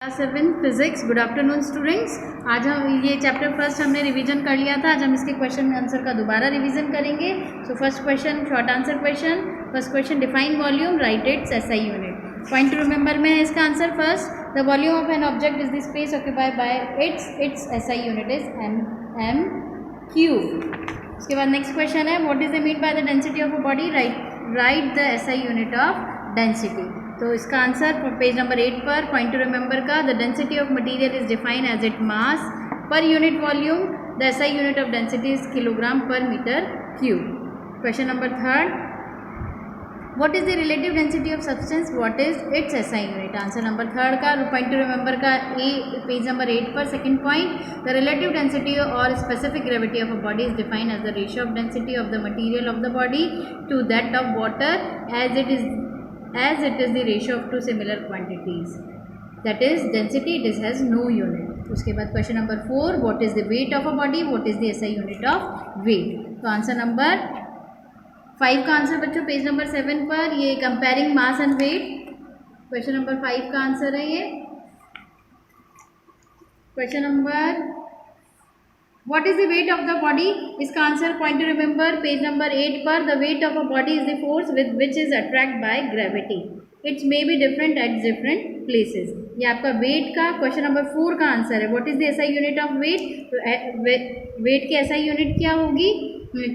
Class 7 physics. Good afternoon students. आज हम ये चैप्टर फर्स्ट हमने रिवीजन कर लिया था। आज हम इसके क्वेश्चन आंसर का दोबारा रिवीजन करेंगे। So first question short answer question. First question define volume, right its SI unit. Point to remember में है इसका answer. First, the volume of an object is the space occupied by its SI unit is m cube. उसके बाद next question है, what is the mean by the density of a body, right the SI unit of density. तो इसका answer page number 8 पर point to remember का, the density of material is defined as it mass per unit volume, the SI unit of density is kilogram per metre cube. Question number third, what is the relative density of substance, what is its SI unit. Answer number third का point to remember का page number 8 पर second point, the relative density और specific gravity of a body is defined as the ratio of density of the material of the body to that of water as it is the ratio of two similar quantities, that is density, it has no unit. उसके बाद question number 4, what is the weight of a body, what is the SI unit of weight। तो answer number 5 का answer बच्चों page number 7 पर, ये comparing mass and weight. Question number 5 का answer है ये। Question number, what is the weight of the body, इसका answer point to remember page number 8 पर, the weight of a body is the force with which is attracted by gravity, it may be different at different places। ये आपका weight का question number 4 का answer है। what is the SI unit of weight, तो weight की SI unit क्या होगी,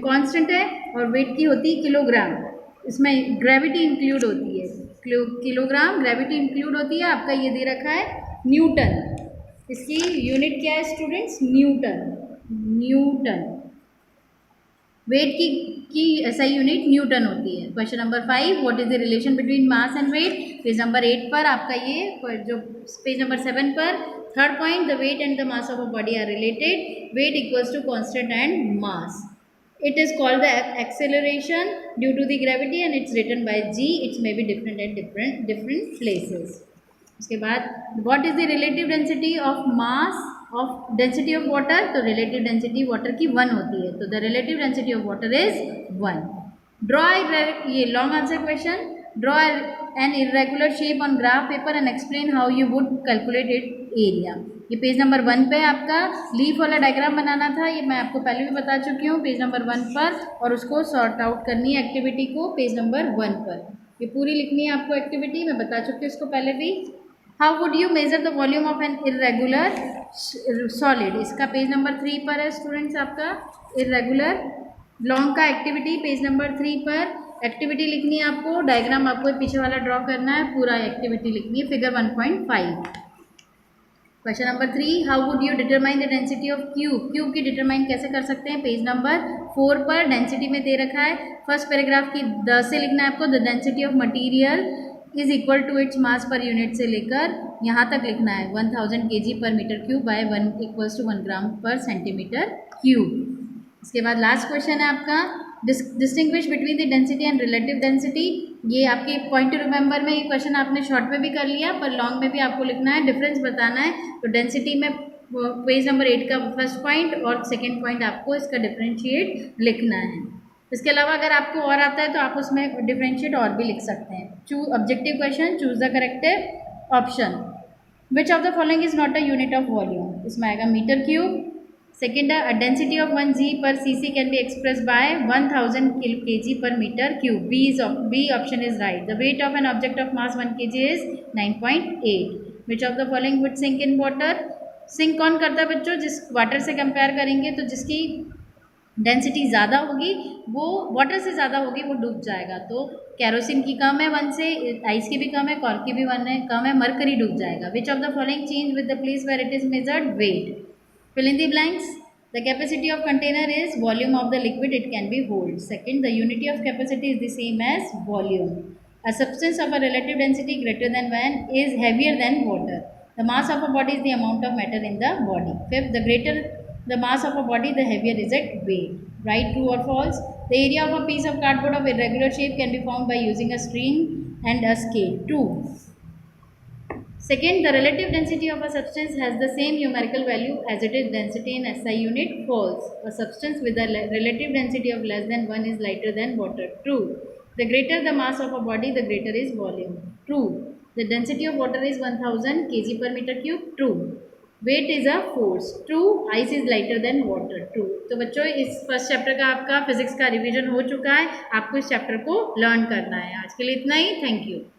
constant है और weight की होती है किलोग्राम, इसमें ग्रेविटी इंक्लूड होती है, किलोग्राम ग्रेविटी इंक्लूड होती है। आपका ये दे रखा है न्यूटन, इसकी यूनिट क्या है स्टूडेंट्स, न्यूटन। वेट की एसआई यूनिट न्यूटन होती है। Question number 5, what is the relation between mass and weight, page number 8 पर आपका ये जो पेज नंबर 7 पर third point, the weight and the mass of a body are related, weight equals to constant and mass, it is called the acceleration due to the gravity and it's written by g, it may be different at different places। उसके बाद what is the relative density of mass of density of water, तो relative density water की 1 होती है, तो the relative density of water is 1। draw ये long answer question, draw an irregular shape on graph paper and explain how you would calculate its area। ये page number 1 पे आपका leaf वाला diagram बनाना था, ये मैं आपको पहले भी बता चुकी हूँ पेज नंबर 1 पर, और उसको सॉर्ट आउट करनी है एक्टिविटी को पेज नंबर 1 पर। ये पूरी लिखनी है आपको एक्टिविटी, मैं बता चुकी हूँ इसको पहले भी। How would you measure the volume of an irregular solid, इसका पेज नंबर 3 पर है स्टूडेंट्स आपका इरेगुलर लॉन्ग का एक्टिविटी पेज नंबर 3 पर। एक्टिविटी लिखनी है आपको, डायग्राम आपको पीछे वाला ड्रॉ करना है, पूरा एक्टिविटी लिखनी है, figure 1.5। Question number 3, how would you determine the density of cube की डिटरमाइन कैसे कर सकते हैं, पेज नंबर 4 पर डेंसिटी में दे रखा है। फर्स्ट पैराग्राफ की 10 से लिखना है आपको, the density of material is equal to its mass per unit से लेकर यहाँ तक लिखना है 1000 kg per metre cube by 1 equals to 1 gram per centimetre cube. इसके बाद लास्ट क्वेश्चन है आपका, distinguish between the density and relative density. ये आपके पॉइंट टू रिमेंबर में ये क्वेश्चन आपने शॉर्ट में भी कर लिया, पर लॉन्ग में भी आपको लिखना है, डिफरेंस बताना है। तो डेंसिटी में पेज नंबर 8 का फर्स्ट पॉइंट और सेकेंड पॉइंट आपको इसका डिफरेंशिएट लिखना है। इसके अलावा अगर आपको और आता है तो आप उसमें डिफरेंशिएट और भी लिख सकते हैं। Objective question, choose the correct option. Which of the following is not a unit of volume, इसमें आएगा metre cube. Second, a density of 1 g per cc can be express by 1000 kg per metre cube, B option is right. The weight of an object of mass 1 kg is 9.8। Which of the following would sink in water, sink कौन करता है बच्चों, जिस water से compare करेंगे तो जिसकी density ज़्यादा होगी वो वाटर से ज़्यादा होगी वो डूब जाएगा। तो कैरोसिन की कम है 1 से, आइस की भी कम है, कॉर्क की भी 1 है कम है, मरकरी डूब जाएगा। Which of the following change with the place where it is measured, weight. Fill in the blanks. The capacity of container is volume of the liquid it can be hold. Second, the unity of capacity is the same as volume. A substance of a relative density greater than 1 is heavier than water. The mass of a body is the amount of matter in the body. Fifth, the greater the mass of a body, the heavier is its weight. Right, true or false? The area of a piece of cardboard of irregular shape can be found by using a string and a scale. True. Second, the relative density of a substance has the same numerical value as it is density in SI unit. False. A substance with a relative density of less than 1 is lighter than water. True. The greater the mass of a body, the greater is volume. True. The density of water is 1000 kg per meter cube, true. Weight is a force, true. Ice is lighter than water, true. तो बच्चों इस first chapter का आपका physics का revision हो चुका है, आपको इस चैप्टर को लर्न करना है। आज के लिए इतना ही, थैंक यू।